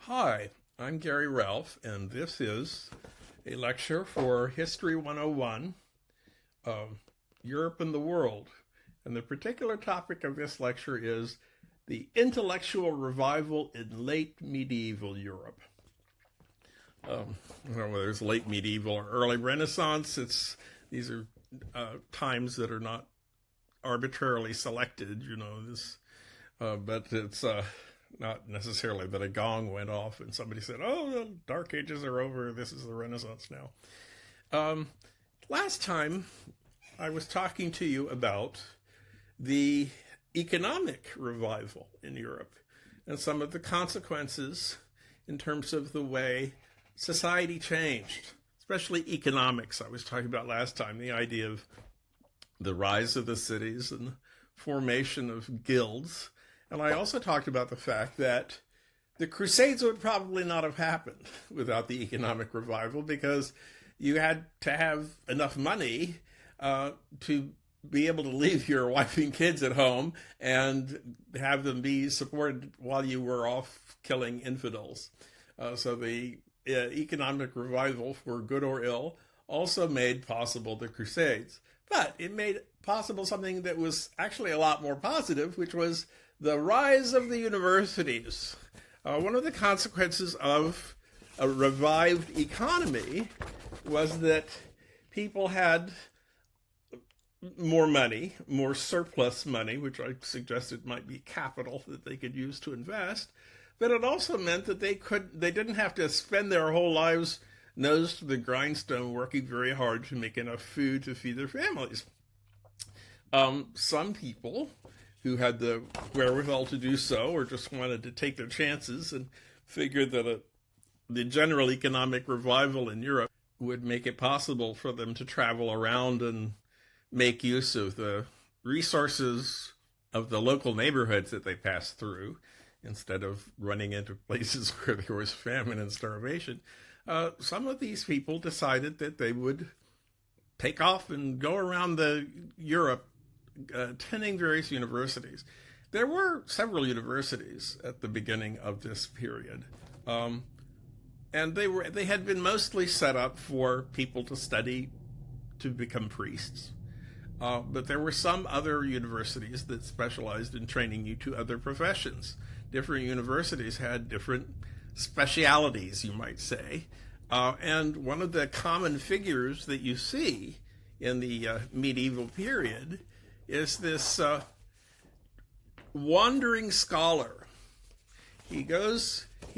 Hi, I'm Gary Ralph, and this is a lecture for History 101, Europe and the World. And the particular topic of this lecture is the intellectual revival in late medieval Europe. Whether it's late medieval or early Renaissance, these are times that are not arbitrarily selected, but it's not necessarily that a gong went off and somebody said, oh, the Dark Ages are over, this is the Renaissance now. Last time I was talking to you about the economic revival in Europe and some of the consequences in terms of the way society changed, especially economics. I was talking about last time the idea of the rise of the cities and the formation of guilds. And I also talked about the fact that the Crusades would probably not have happened without the economic revival, because you had to have enough money to be able to leave your wife and kids at home and have them be supported while you were off killing infidels. So the economic revival, for good or ill, also made possible the Crusades. But it made possible something that was actually a lot more positive, which was the rise of the universities. One of the consequences of a revived economy was that people had more money, more surplus money, which I suggested might be capital that they could use to invest. But it also meant that they didn't have to spend their whole lives nose to the grindstone working very hard to make enough food to feed their families. Some people who had the wherewithal to do so, or just wanted to take their chances and figured that the general economic revival in Europe would make it possible for them to travel around and make use of the resources of the local neighborhoods that they passed through, instead of running into places where there was famine and starvation. Some of these people decided that they would take off and go around Europe, attending various universities. There were several universities at the beginning of this period, and they had been mostly set up for people to study to become priests. But there were some other universities that specialized in training you to other professions. Different universities had different specialities, you might say. And one of the common figures that you see in the medieval period is this wandering scholar. He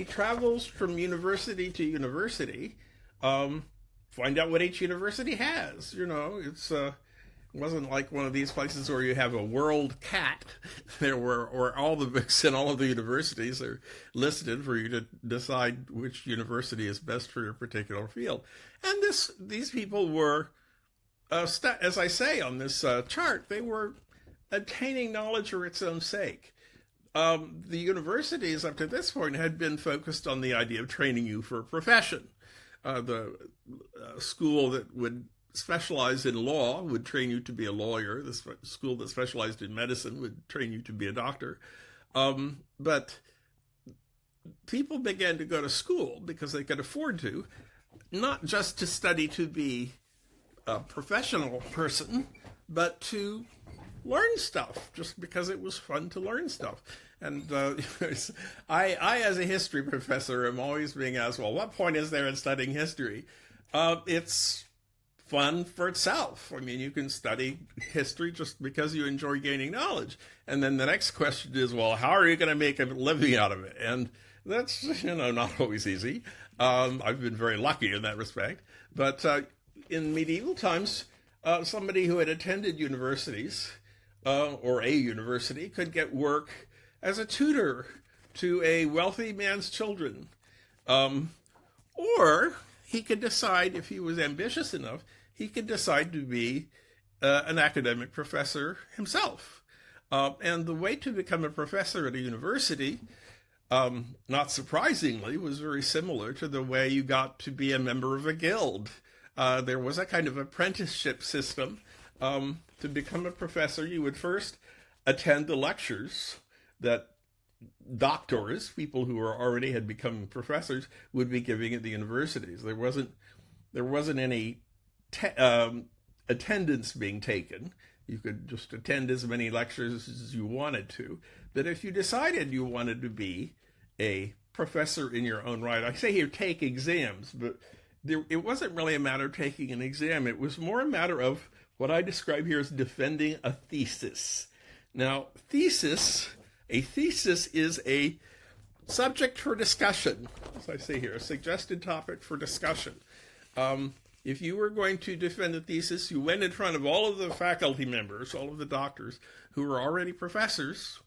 travels from university to university, find out what each university has. It wasn't like one of these places where you have a world cat or all the books in all of the universities are listed for you to decide which university is best for your particular field. And these people were, as I say on this chart, they were attaining knowledge for its own sake. The universities up to this point had been focused on the idea of training you for a profession. The school that would specialize in law would train you to be a lawyer. The school that specialized in medicine would train you to be a doctor. But people began to go to school because they could afford to, not just to study to be a professional person, but to learn stuff, just because it was fun to learn stuff. And I, as a history professor, am always being asked, well, what point is there in studying history? It's fun for itself. I mean, you can study history just because you enjoy gaining knowledge. And then the next question is, well, how are you going to make a living out of it? And that's, not always easy. I've been very lucky in that respect. But in medieval times, somebody who had attended universities or a university could get work as a tutor to a wealthy man's children. Or he could decide, if he was ambitious enough, he could decide to be an academic professor himself. And the way to become a professor at a university, not surprisingly, was very similar to the way you got to be a member of a guild. There was a kind of apprenticeship system. To become a professor, you would first attend the lectures that doctors, people who were already had become professors, would be giving at the universities. There wasn't any attendance being taken. You could just attend as many lectures as you wanted to. But if you decided you wanted to be a professor in your own right, I say here take exams, but it wasn't really a matter of taking an exam. It was more a matter of what I describe here as defending a thesis. Now, a thesis is a subject for discussion, as I say here, a suggested topic for discussion. If you were going to defend a thesis, you went in front of all of the faculty members, all of the doctors who were already professors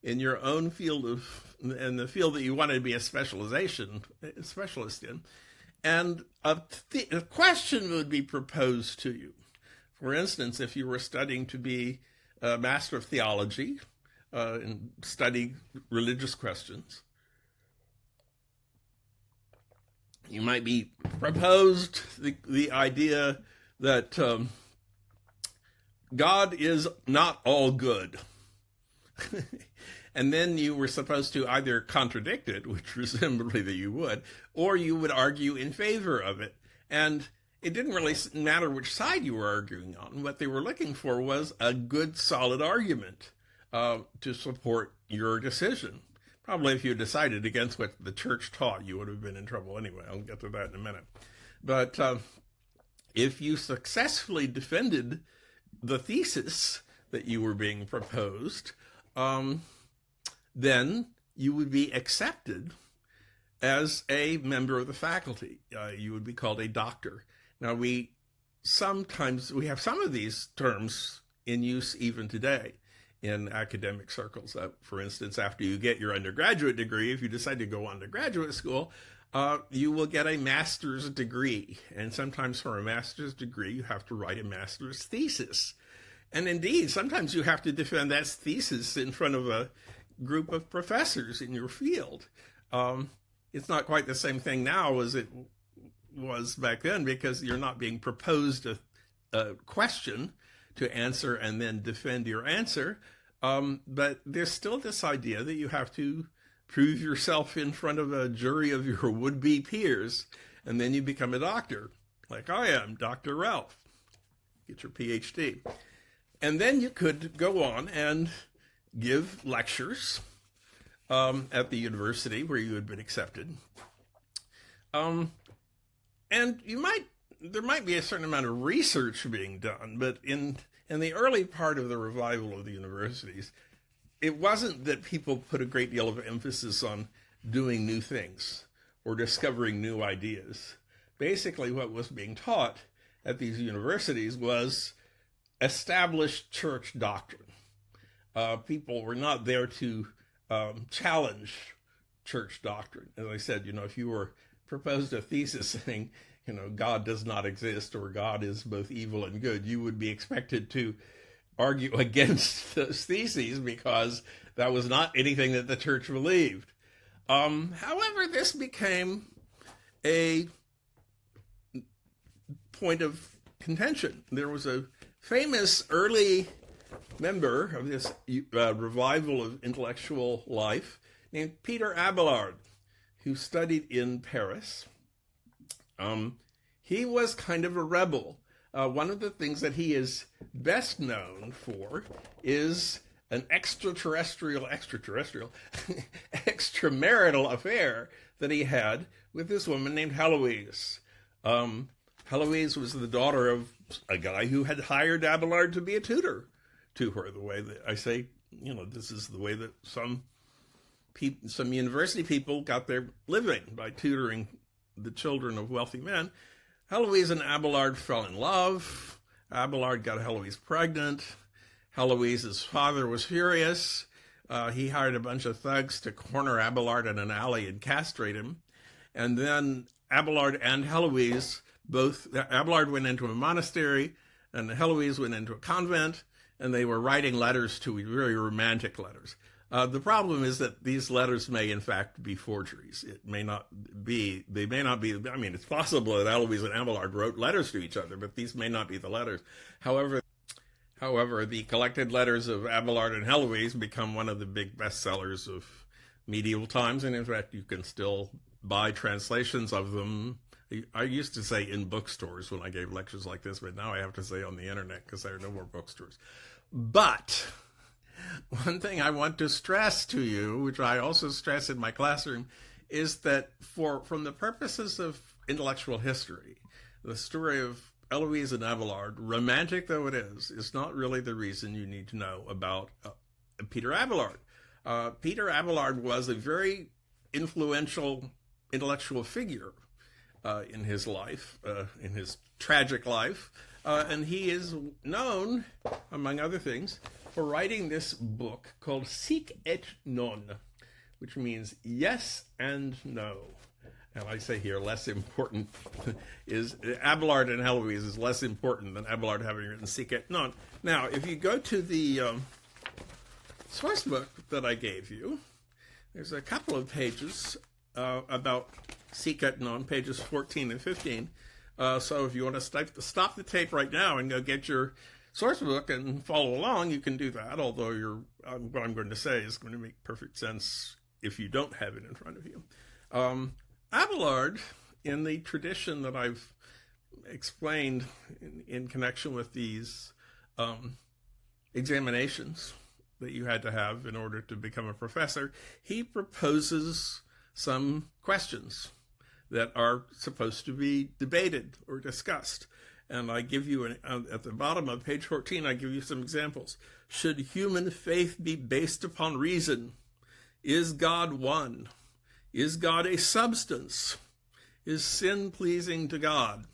in your own field in the field that you wanted to be a specialist in, and a question would be proposed to you. For instance, if you were studying to be a master of theology and study religious questions, you might be proposed the idea that God is not all good. And then you were supposed to either contradict it, which presumably that you would, or you would argue in favor of it. And it didn't really matter which side you were arguing on. What they were looking for was a good, solid argument to support your decision. Probably if you decided against what the church taught, you would have been in trouble anyway. I'll get to that in a minute. But if you successfully defended the thesis that you were being proposed, then you would be accepted as a member of the faculty. You would be called a doctor. Now, we have some of these terms in use even today in academic circles. For instance, after you get your undergraduate degree, if you decide to go on to graduate school, you will get a master's degree. And sometimes for a master's degree, you have to write a master's thesis. And indeed, sometimes you have to defend that thesis in front of a group of professors in your field. It's not quite the same thing now as it was back then, because you're not being proposed a question to answer and then defend your answer. But there's still this idea that you have to prove yourself in front of a jury of your would-be peers, and then you become a doctor, like I am, Dr. Ralph. Get your PhD. And then you could go on and give lectures at the university where you had been accepted. And there might be a certain amount of research being done, but in the early part of the revival of the universities, it wasn't that people put a great deal of emphasis on doing new things or discovering new ideas. Basically, what was being taught at these universities was established church doctrine. People were not there to challenge church doctrine. As I said, if you were proposed a thesis saying, God does not exist, or God is both evil and good, you would be expected to argue against those theses because that was not anything that the church believed. However, this became a point of contention. There was a famous early member of this revival of intellectual life named Peter Abelard, who studied in Paris. He was kind of a rebel. One of the things that he is best known for is an extramarital affair that he had with this woman named Heloise. Heloise was the daughter of a guy who had hired Abelard to be a tutor to her. The way that I say, this is the way that some university people got their living, by tutoring the children of wealthy men. Heloise and Abelard fell in love. Abelard got Heloise pregnant. Heloise's father was furious. He hired a bunch of thugs to corner Abelard in an alley and castrate him. And then Abelard and Heloise Abelard went into a monastery and Heloise went into a convent, and they were writing letters to very romantic letters. The problem is that these letters may in fact be forgeries. They may not be, it's possible that Heloise and Abelard wrote letters to each other, but these may not be the letters. However, the collected letters of Abelard and Heloise become one of the big bestsellers of medieval times, and in fact, you can still buy translations of them. I used to say in bookstores when I gave lectures like this, but now I have to say on the internet because there are no more bookstores. But one thing I want to stress to you, which I also stress in my classroom, is that from the purposes of intellectual history, the story of Eloise and Abelard, romantic though it is not really the reason you need to know about Peter Abelard. Peter Abelard was a very influential intellectual figure in his life, in his tragic life, and he is known, among other things, for writing this book called Sic et Non, which means yes and no. And I say here, less important is Abelard and Heloise is less important than Abelard having written Sic et Non. Now, if you go to the source book that I gave you, there's a couple of pages about Sic et Non, pages 14 and 15. So if you want to stop the tape right now and go get your source book and follow along, you can do that, although what I'm going to say is going to make perfect sense if you don't have it in front of you. Abelard, in the tradition that I've explained in connection with these examinations that you had to have in order to become a professor, he proposes some questions that are supposed to be debated or discussed. And I give you, at the bottom of page 14, I give you some examples. Should human faith be based upon reason? Is God one? Is God a substance? Is sin pleasing to God?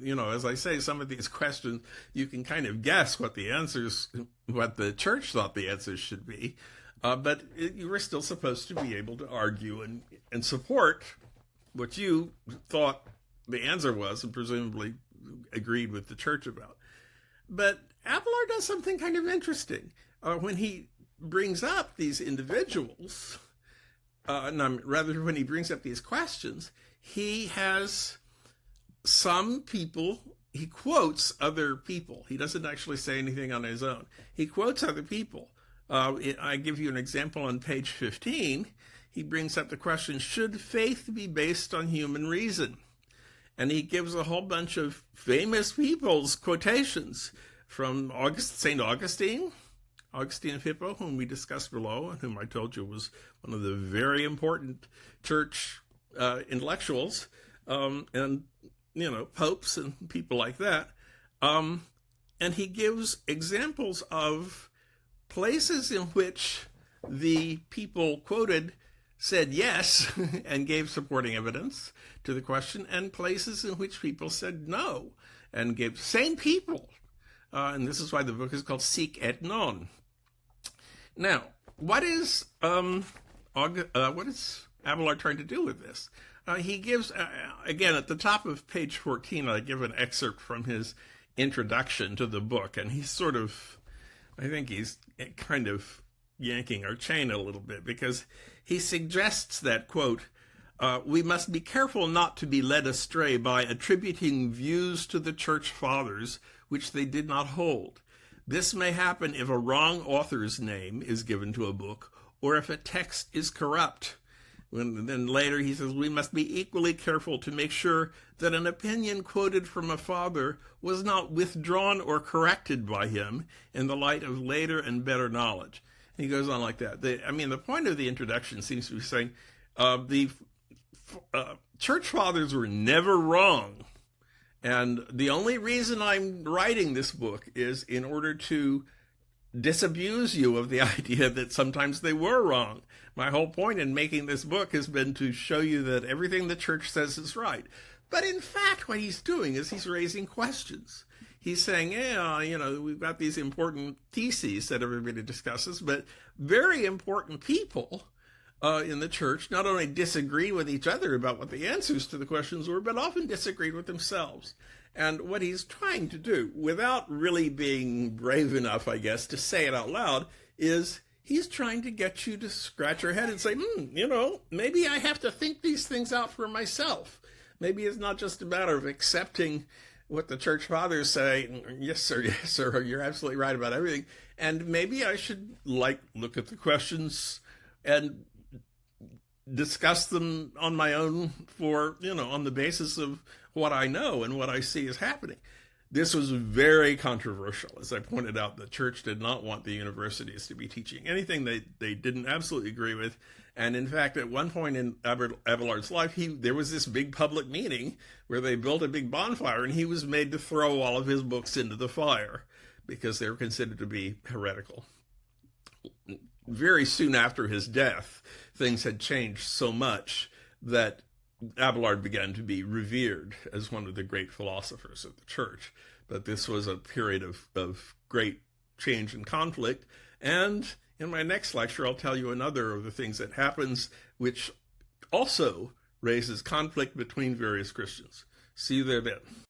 You know, as I say, some of these questions, you can kind of guess what the church thought the answers should be. But you were still supposed to be able to argue and support what you thought the answer was and presumably agreed with the church about. But Abelard does something kind of interesting. When he brings up these individuals, when he brings up these questions, he has some people, he quotes other people. He doesn't actually say anything on his own. He quotes other people. I give you an example on page 15. He brings up the question, should faith be based on human reason? And he gives a whole bunch of famous people's quotations from St. Augustine of Hippo, whom we discussed below, and whom I told you was one of the very important church intellectuals, and, popes and people like that. And he gives examples of places in which the people quoted said yes and gave supporting evidence to the question, and places in which people said no and gave same people. And this is why the book is called Sic et Non. Now, what is Abelard trying to do with this? He gives, again, at the top of page 14, I give an excerpt from his introduction to the book, and he's I think he's kind of yanking our chain a little bit, because he suggests that, quote, we must be careful not to be led astray by attributing views to the church fathers which they did not hold. This may happen if a wrong author's name is given to a book, or if a text is corrupt. Then later he says, we must be equally careful to make sure that an opinion quoted from a father was not withdrawn or corrected by him in the light of later and better knowledge. And he goes on like that. The point of the introduction seems to be saying the church fathers were never wrong. And the only reason I'm writing this book is in order to disabuse you of the idea that sometimes they were wrong. My whole point in making this book has been to show you that everything the church says is right. But in fact, what he's doing is he's raising questions. He's saying, we've got these important theses that everybody discusses, but very important people in the church not only disagree with each other about what the answers to the questions were, but often disagreed with themselves. And what he's trying to do, without really being brave enough, I guess, to say it out loud, is he's trying to get you to scratch your head and say, maybe I have to think these things out for myself. Maybe it's not just a matter of accepting what the church fathers say, yes, sir, you're absolutely right about everything. And maybe I should look at the questions and discuss them on my own for, on the basis of what I know and what I see is happening. This was very controversial. As I pointed out, the church did not want the universities to be teaching anything they didn't absolutely agree with. And in fact, at one point in Abelard's life, there was this big public meeting where they built a big bonfire, and he was made to throw all of his books into the fire because they were considered to be heretical. Very soon after his death, things had changed so much that Abelard began to be revered as one of the great philosophers of the church. But this was a period of great change and conflict. And in my next lecture, I'll tell you another of the things that happens, which also raises conflict between various Christians. See you there then.